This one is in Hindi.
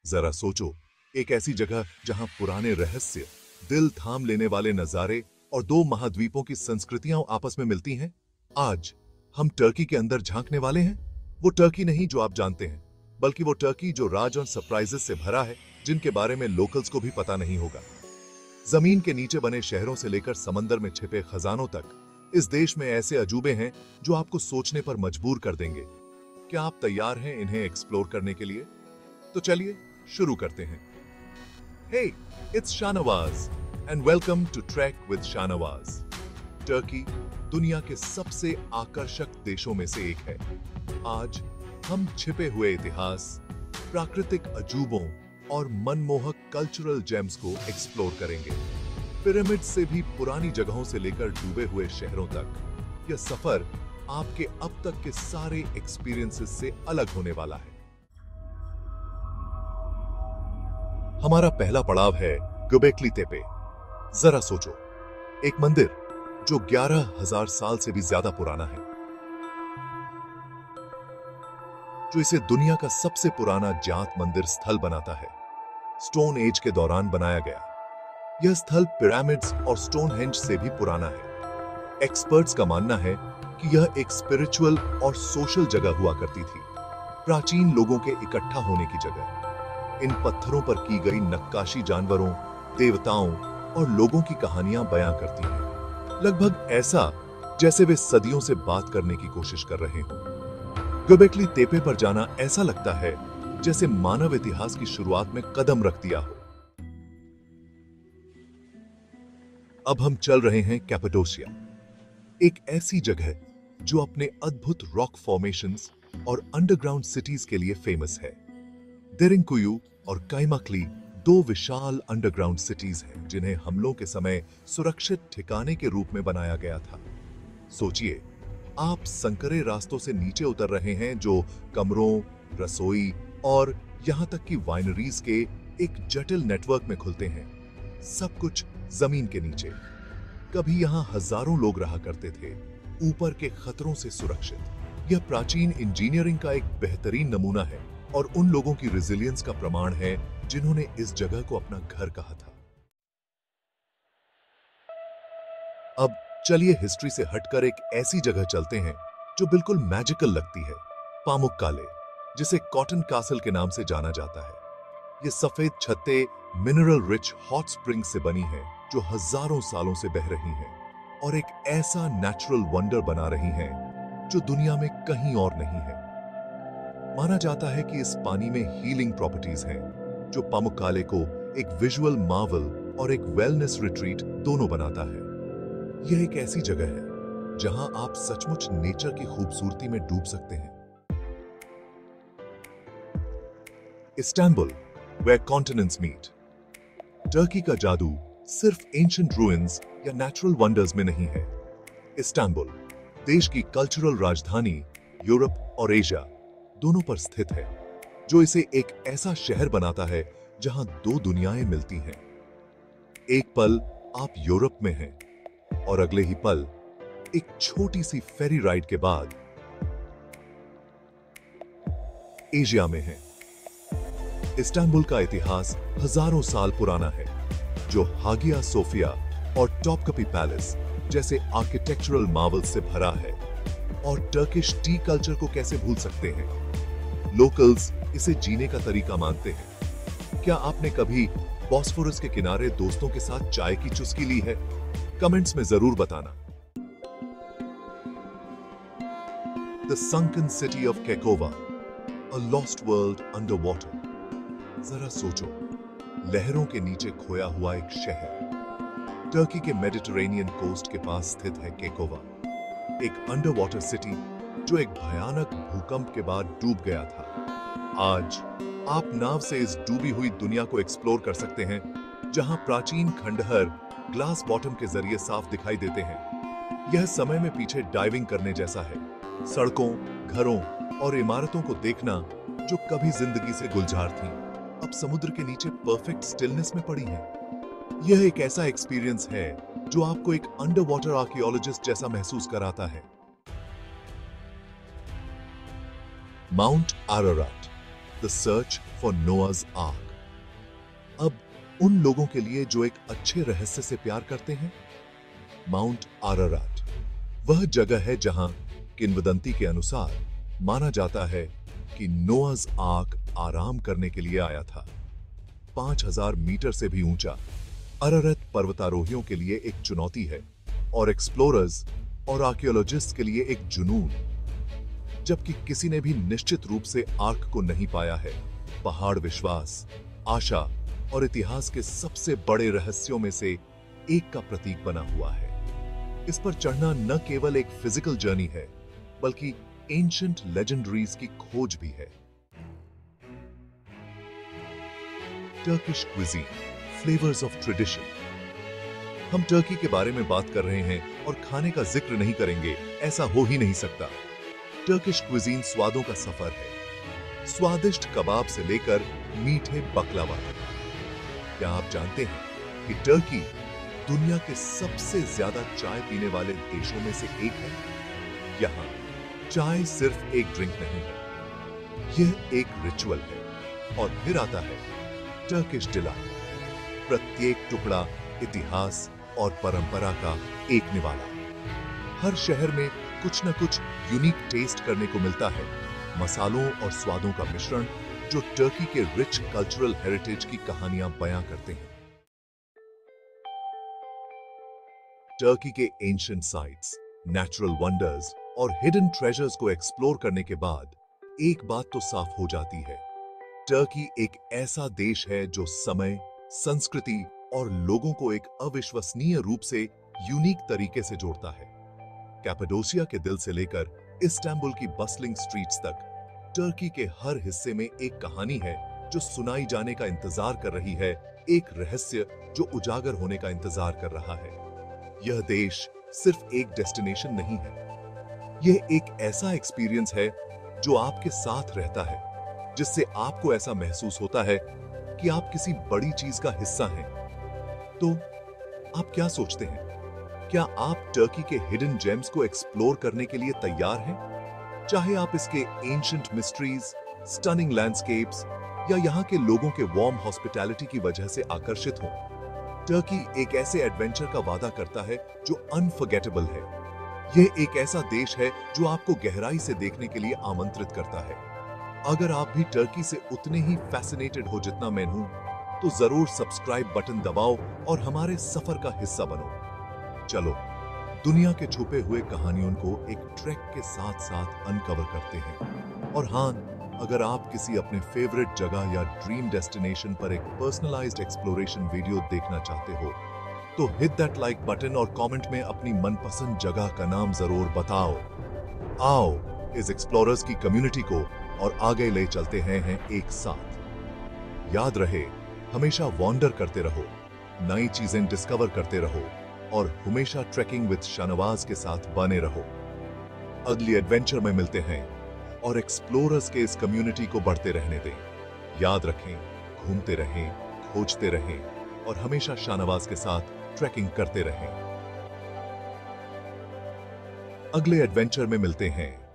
जरा सोचो, एक ऐसी जगह जहां पुराने रहस्य, दिल थाम लेने वाले नजारे और दो महाद्वीपों की संस्कृतियां आपस में मिलती हैं। आज हम टर्की के अंदर झांकने वाले हैं। वो टर्की नहीं जो आप जानते हैं, बल्कि वो टर्की जो राज और सरप्राइजेस से भरा है, जिनके बारे में लोकल्स को भी पता नहीं होगा। जमीन के नीचे बने शहरों से लेकर समंदर में छिपे खजानों तक, इस देश में ऐसे अजूबे हैं जो आपको सोचने पर मजबूर कर देंगे। क्या आप तैयार हैं इन्हें एक्सप्लोर करने के लिए? तो चलिए शुरू करते हैं। Hey, it's Shahnawaz and welcome to track with Shahnawaz. Turkey दुनिया के सबसे आकर्षक देशों में से एक है। आज हम छिपे हुए इतिहास, प्राकृतिक अजूबों और मनमोहक कल्चरल जेम्स को एक्सप्लोर करेंगे। पिरामिड से भी पुरानी जगहों से लेकर डूबे हुए शहरों तक, यह सफर आपके अब तक के सारे एक्सपीरियंसेस से अलग होने वाला है। हमारा पहला पड़ाव है göbekli तेपे। जरा सोचो, एक मंदिर जो 11,000 साल से भी ज्यादा पुराना है, जो इसे दुनिया का सबसे पुराना ज्ञात मंदिर स्थल बनाता है। स्टोन एज के दौरान बनाया गया, यह स्थल पिरामिड्स और स्टोनहेंज से भी पुराना है। एक्सपर्ट्स का मानना है कि यह एक स्पिरिचुअल और सोशल जगह हुआ करती थी, प्राचीन लोगों के इकट्ठा होने की जगह। इन पत्थरों पर की गई नक्काशी जानवरों, देवताओं और लोगों की कहानियां बयां करती हैं, लगभग ऐसा जैसे वे सदियों से बात करने की कोशिश कर रहे हों। göbekli तेपे पर जाना ऐसा लगता है जैसे मानव इतिहास की शुरुआत में कदम रख दिया हो। अब हम चल रहे हैं कैपाडोसिया, एक ऐसी जगह जो अपने अद्भुत रॉक फॉर्मेशंस और अंडरग्राउंड सिटीज के लिए फेमस है। देरिंकुयू और काइमाक्ली दो विशाल अंडरग्राउंड सिटीज हैं जिन्हें हमलों के समय सुरक्षित ठिकाने के रूप में बनाया गया था। सोचिए, आप संकरे रास्तों से नीचे उतर रहे हैं जो कमरों, रसोई और यहां तक कि वाइनरीज के एक जटिल नेटवर्क में खुलते हैं, सब कुछ जमीन के नीचे। कभी यहां हजारों लोग रहा करते थे, ऊपर के खतरों से सुरक्षित। यह प्राचीन इंजीनियरिंग का एक बेहतरीन नमूना है और उन लोगों की रेजिलियंस का प्रमाण है जिन्होंने इस जगह को अपना घर कहा था। अब चलिए हिस्ट्री से हटकर एक ऐसी जगह चलते हैं जो बिल्कुल मैजिकल लगती है, पामुक्काले, जिसे कॉटन कैसल के नाम से जाना जाता है। ये सफेद छतें मिनरल रिच हॉट स्प्रिंग से बनी हैं जो हजारों सालों से बह रही हैं और एक ऐसा नेचुरल वंडर बना रही हैं जो दुनिया में कहीं और नहीं है। माना जाता है कि इस पानी में हीलिंग प्रॉपर्टीज हैं जो पामुक्काले को एक विजुअल मार्वल और एक वेलनेस रिट्रीट दोनों बनाता है। यह एक ऐसी जगह है जहां आप सचमुच नेचर की खूबसूरती में डूब सकते हैं। Istanbul, where continents meet। Turkey का जादू सिर्फ एंशिएंट रूइंस या नेचुरल वंडर्स में नहीं है। इस्तांबुल देश की कल्चरल राजधानी यूरोप और एशिया दोनों पर स्थित है, जो इसे एक ऐसा शहर बनाता है जहां दो दुनियाएं मिलती हैं। एक पल आप यूरोप में हैं और अगले ही पल एक छोटी सी फेरी राइड के बाद एशिया में हैं। इस्तांबुल का इतिहास हजारों साल पुराना है, जो हागिया सोफिया और टॉपकापी पैलेस जैसे आर्किटेक्चरल मार्वल्स से भरा है। और टर्किश टी कल्चर को कैसे भूल सकते हैं? लोकल्स इसे जीने का तरीका मानते हैं। क्या आपने कभी बॉस्फोरस के किनारे दोस्तों के साथ चाय की चुस्की ली है? कमेंट्स में जरूर बताना। The sunken city of Kekova, a lost world under water। जरा सोचो, लहरों के नीचे खोया हुआ एक शहर। टर्की के मेडिटरेनियन कोस्ट के पास स्थित है केकोवा, एक अंडर वाटर सिटी जो एक भयानक भूकंप के बाद डूब गया था। आज आप नाव से इस डूबी हुई दुनिया को एक्सप्लोर कर सकते हैं, जहां प्राचीन खंडहर ग्लास बॉटम के जरिए साफ दिखाई देते हैं। यह समय में पीछे डाइविंग करने जैसा है, सड़कों, घरों और इमारतों को देखना जो कभी जिंदगी से गुलजार थीं, अब समुद्र के नीचे परफेक्ट स्टिलनेस में पड़ी हैं। यह एक ऐसा एक्सपीरियंस है जो आपको एक अंडर वाटर आर्कियोलॉजिस्ट जैसा महसूस कराता है। Mount Ararat, the search for Noah's ark. अब उन लोगों के लिए जो एक अच्छे रहस्य से प्यार करते हैं, माउंट आराराट वह जगह है जहां किंवदंती के अनुसार माना जाता है कि नोआज आर्क आराम करने के लिए आया था। 5000 मीटर से भी ऊंचा अरारत पर्वतारोहियों के लिए एक चुनौती है और एक्सप्लोरर्स और आर्कियोलॉजिस्ट के लिए एक जुनून। जबकि किसी ने भी निश्चित रूप से आर्क को नहीं पाया है, पहाड़ विश्वास, आशा और इतिहास के सबसे बड़े रहस्यों में से एक का प्रतीक बना हुआ है। इस पर चढ़ना न केवल एक फिजिकल जर्नी है, बल्कि एंशिएंट लेजेंडरीज की खोज भी है। Turkish cuisine, flavours of tradition. हम टर्की के बारे में बात कर रहे हैं और खाने का जिक्र नहीं करेंगे, ऐसा हो ही नहीं सकता। टर्किश क्विजीन स्वादों का सफर है, स्वादिष्ट कबाब से लेकर मीठे बकलावा तक। क्या आप जानते हैं कि टर्की दुनिया के सबसे ज्यादा चाय पीने वाले देशों में से एक है? यहां चाय सिर्फ एक ड्रिंक नहीं है, यह एक रिचुअल है। और फिर आता है टर्किश डिलाइट, प्रत्येक टुकड़ा इतिहास और परंपरा का एक निवाला। हर शहर में कुछ न कुछ यूनिक टेस्ट करने को मिलता है, मसालों और स्वादों का मिश्रण जो टर्की के रिच कल्चरल हेरिटेज की कहानियां बयां करते हैं। टर्की के एंशिएंट साइट्स, नेचुरल वंडर्स और हिडन ट्रेजर्स को एक्सप्लोर करने के बाद एक बात तो साफ हो जाती है, टर्की एक ऐसा देश है जो समय, संस्कृति और लोगों को एक अविश्वसनीय रूप से यूनिक तरीके से जोड़ता है। कैपाडोसिया के दिल से लेकर इस्तांबुल की बस्लिंग स्ट्रीट्स तक टर्की के हर हिस्से में एक कहानी है जो सुनाई जाने का इंतजार कर रही है, एक रहस्य जो उजागर होने का इंतजार कर रहा है। यह देश सिर्फ एक डेस्टिनेशन नहीं है, यह एक ऐसा एक्सपीरियंस है जो आपके साथ रहता है, जिससे आपको ऐसा महसूस होता है कि आप किसी बड़ी चीज का हिस्सा हैं। तो आप क्या सोचते हैं? क्या आप टर्की के हिडन जेम्स को एक्सप्लोर करने के लिए तैयार हैं? चाहे आप इसके एंशिएंट मिस्ट्रीज, स्टनिंग लैंडस्केप्स या यहाँ के लोगों के वार्म हॉस्पिटैलिटी की वजह से आकर्षित हों, टर्की एक ऐसे एडवेंचर का वादा करता है जो अनफॉरगेटेबल है। यह एक ऐसा देश है जो आपको गहराई से देखने के लिए आमंत्रित करता है। अगर आप भी टर्की से उतने ही फैसिनेटेड हो जितना मैं हूं, तो जरूर सब्सक्राइब बटन दबाओ और हमारे सफर का हिस्सा बनो। चलो दुनिया के छुपे हुए कहानियों को एक ट्रैक के साथ साथ अनकवर करते हैं। और हाँ, अगर आप किसी अपने फेवरेट जगह या ड्रीम डेस्टिनेशन पर एक पर्सनलाइज्ड एक्सप्लोरेशन वीडियो देखना चाहते हो, तो हिट दैट लाइक बटन और कमेंट में अपनी मनपसंद जगह का नाम जरूर बताओ। आओ इस एक्सप्लोरर्स की कम्युनिटी को और आगे ले चलते हैं एक साथ। याद रहे, हमेशा वॉन्डर करते रहो, नई चीजें डिस्कवर करते रहो और हमेशा ट्रैकिंग विद शाहनवाज के साथ बने रहो। अगली एडवेंचर में मिलते हैं और एक्सप्लोरर्स के इस कम्युनिटी को बढ़ते रहने दें। याद रखें, घूमते रहें, खोजते रहें और हमेशा शाहनवाज के साथ ट्रैकिंग करते रहें। अगले एडवेंचर में मिलते हैं।